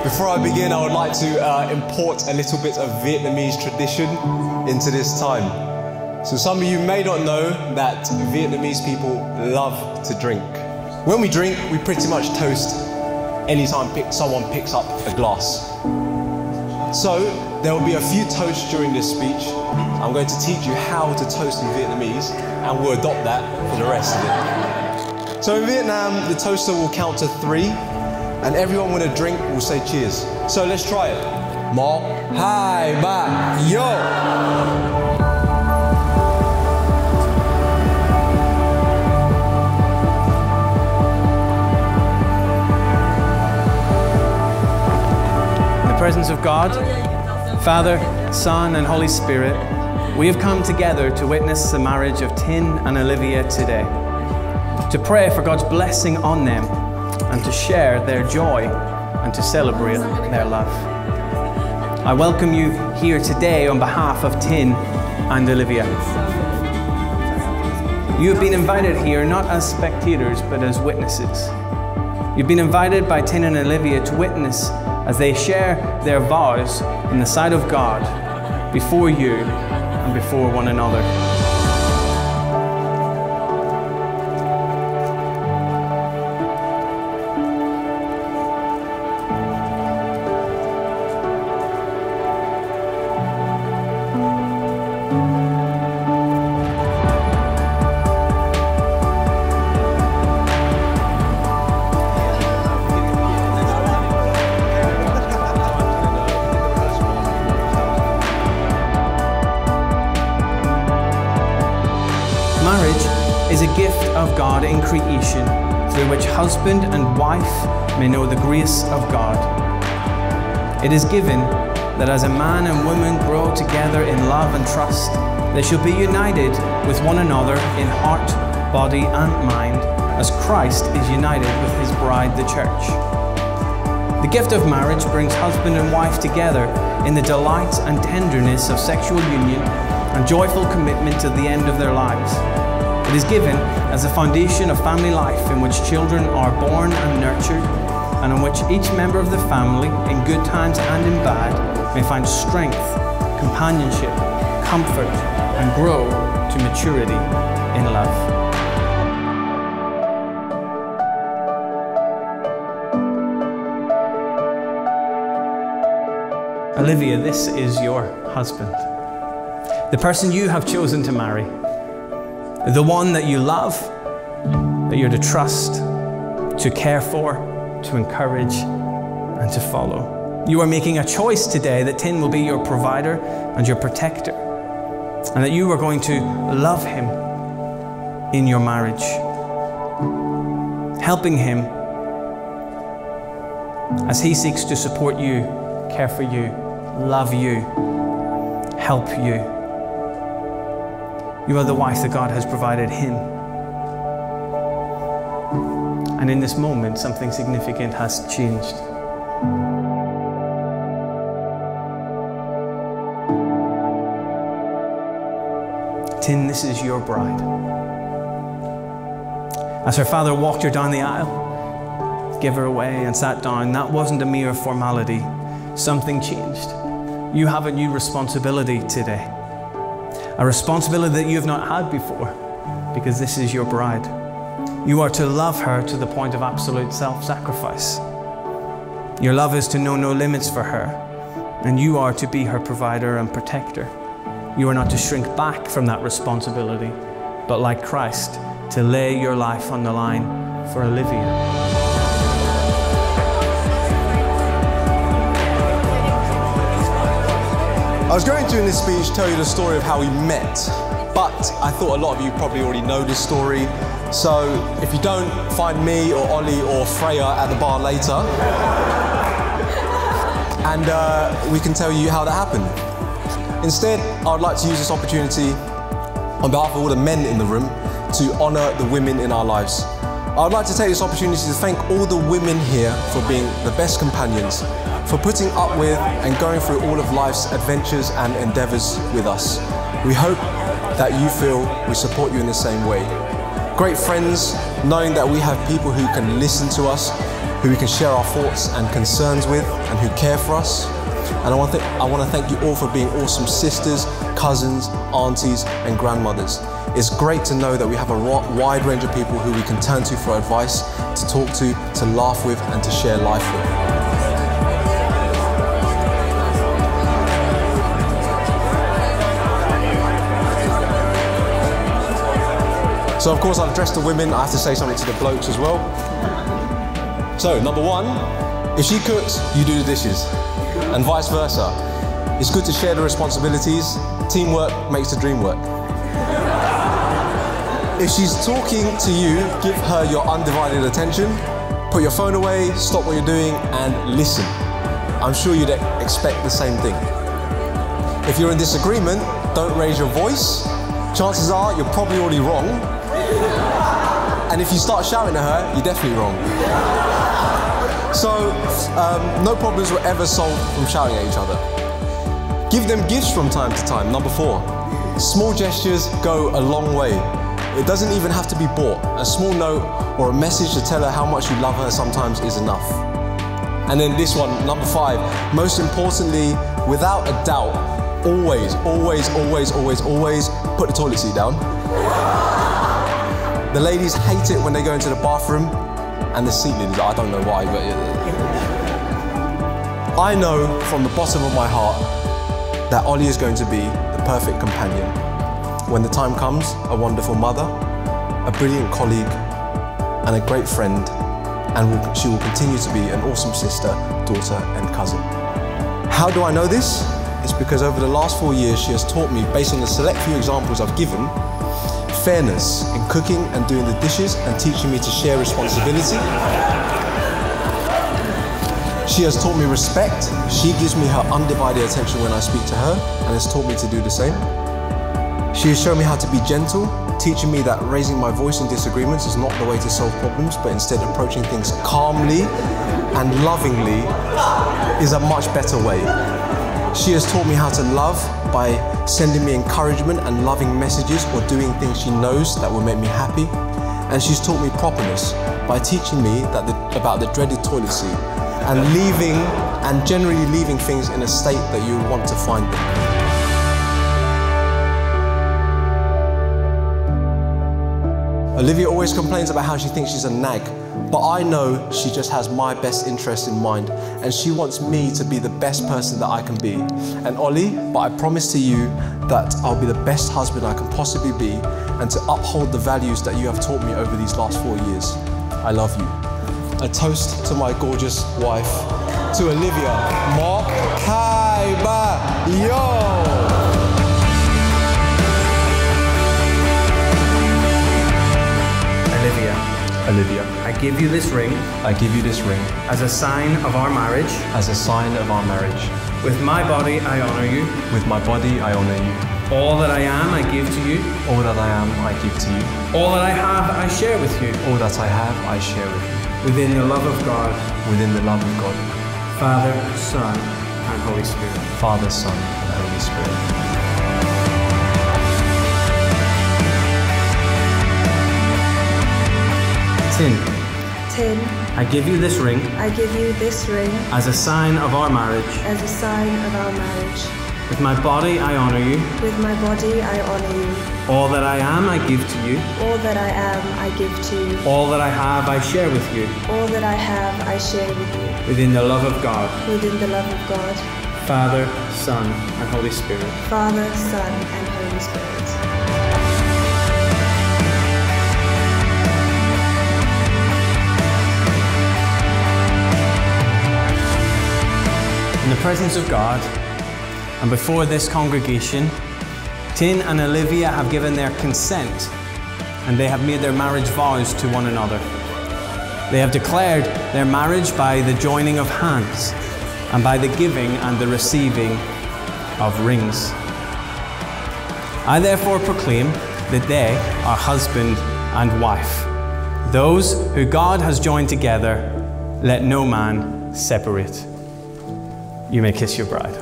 Before I begin, I would like to import a little bit of Vietnamese tradition into this time. So some of you may not know that Vietnamese people love to drink. When we drink, we pretty much toast anytime someone picks up a glass. So there will be a few toasts during this speech. I'm going to teach you how to toast in Vietnamese, and we'll adopt that for the rest of it. So in Vietnam, the toaster will count to 3, and everyone with a drink will say cheers. So let's try it. 1, 2, 3, yo! Presence of God, Father, Son, and Holy Spirit, we have come together to witness the marriage of Tin and Olivia today, to pray for God's blessing on them, and to share their joy and to celebrate their love. I welcome you here today on behalf of Tin and Olivia. You have been invited here not as spectators but as witnesses. You've been invited by Tin and Olivia to witness as they share their vows in the sight of God, before you and before one another. Marriage is a gift of God in creation, through which husband and wife may know the grace of God. It is given that as a man and woman grow together in love and trust, they shall be united with one another in heart, body, and mind, as Christ is united with his bride, the church. The gift of marriage brings husband and wife together in the delight and tenderness of sexual union and joyful commitment to the end of their lives. It is given as a foundation of family life in which children are born and nurtured, and in which each member of the family, in good times and in bad, may find strength, companionship, comfort, and grow to maturity in love. Olivia, this is your husband, the person you have chosen to marry, the one that you love, that you're to trust, to care for, to encourage, and to follow. You are making a choice today that Tin will be your provider and your protector, and that you are going to love him in your marriage, helping him as he seeks to support you, care for you, love you, help you. You are the wife that God has provided him. And in this moment, something significant has changed. Tin, this is your bride. As her father walked her down the aisle, gave her away and sat down, that wasn't a mere formality. Something changed. You have a new responsibility today. A responsibility that you have not had before, because this is your bride. You are to love her to the point of absolute self-sacrifice. Your love is to know no limits for her, and you are to be her provider and protector. You are not to shrink back from that responsibility, but like Christ, to lay your life on the line for Olivia. I was going to, in this speech, tell you the story of how we met, but I thought a lot of you probably already know this story. So if you don't, find me or Ollie or Freya at the bar later, and we can tell you how that happened. Instead, I would like to use this opportunity on behalf of all the men in the room to honour the women in our lives. I would like to take this opportunity to thank all the women here for being the best companions, for putting up with and going through all of life's adventures and endeavours with us. We hope that you feel we support you in the same way. great friends, knowing that we have people who can listen to us, who we can share our thoughts and concerns with, and who care for us. And I want to thank you all for being awesome sisters, cousins, aunties, and grandmothers. It's great to know that we have a wide range of people who we can turn to for advice, to talk to laugh with, and to share life with. So of course I've addressed the women, I have to say something to the blokes as well. So number one, if she cooks, you do the dishes, and vice versa. It's good to share the responsibilities. Teamwork makes the dream work. If she's talking to you, give her your undivided attention. Put your phone away, stop what you're doing, and listen. I'm sure you'd expect the same thing. If you're in disagreement, don't raise your voice. Chances are you're probably already wrong. And if you start shouting at her, you're definitely wrong. So, no problems were ever solved from shouting at each other. Give them gifts from time to time. Number 4, small gestures go a long way. It doesn't even have to be bought. A small note or a message to tell her how much you love her sometimes is enough. And then this one, number 5, most importantly, without a doubt, always, always, always, always, always put the toilet seat down. The ladies hate it when they go into the bathroom and the ceilings, I don't know why, but I know from the bottom of my heart that Ollie is going to be the perfect companion. When the time comes, a wonderful mother, a brilliant colleague, and a great friend, and she will continue to be an awesome sister, daughter, and cousin. How do I know this? It's because over the last 4 years, she has taught me, based on the select few examples I've given, fairness in cooking and doing the dishes, and teaching me to share responsibility. She has taught me respect. She gives me her undivided attention when I speak to her, and has taught me to do the same. She has shown me how to be gentle, teaching me that raising my voice in disagreements is not the way to solve problems, but instead approaching things calmly and lovingly is a much better way. She has taught me how to love by sending me encouragement and loving messages, or doing things she knows that will make me happy. And she's taught me properness by teaching me about the dreaded toilet seat, and generally leaving things in a state that you want to find them. Olivia always complains about how she thinks she's a nag, but I know she just has my best interest in mind, and she wants me to be the best person that I can be. And Ollie, but I promise to you that I'll be the best husband I can possibly be, and to uphold the values that you have taught me over these last 4 years. I love you. A toast to my gorgeous wife, to Olivia, Mark, Kaiba, yo! Olivia, I give you this ring. I give you this ring. As a sign of our marriage. As a sign of our marriage. With my body, I honor you. With my body, I honor you. All that I am, I give to you. All that I am, I give to you. All that I have, I share with you. All that I have, I share with you. Within the love of God. Within the love of God. Father, Son, and Holy Spirit. Father, Son, and Holy Spirit. Tin, I give you this ring. I give you this ring. As a sign of our marriage. As a sign of our marriage. With my body, I honor you. With my body, I honor you. All that I am, I give to you. All that I am, I give to you. All that I have, I share with you. All that I have, I share with you. Within the love of God. Within the love of God. Father, Son, and Holy Spirit. Father, Son, and Holy Spirit. In the presence of God and before this congregation, Tin and Olivia have given their consent, and they have made their marriage vows to one another. They have declared their marriage by the joining of hands and by the giving and the receiving of rings. I therefore proclaim that they are husband and wife. Those who God has joined together, let no man separate. You may kiss your bride.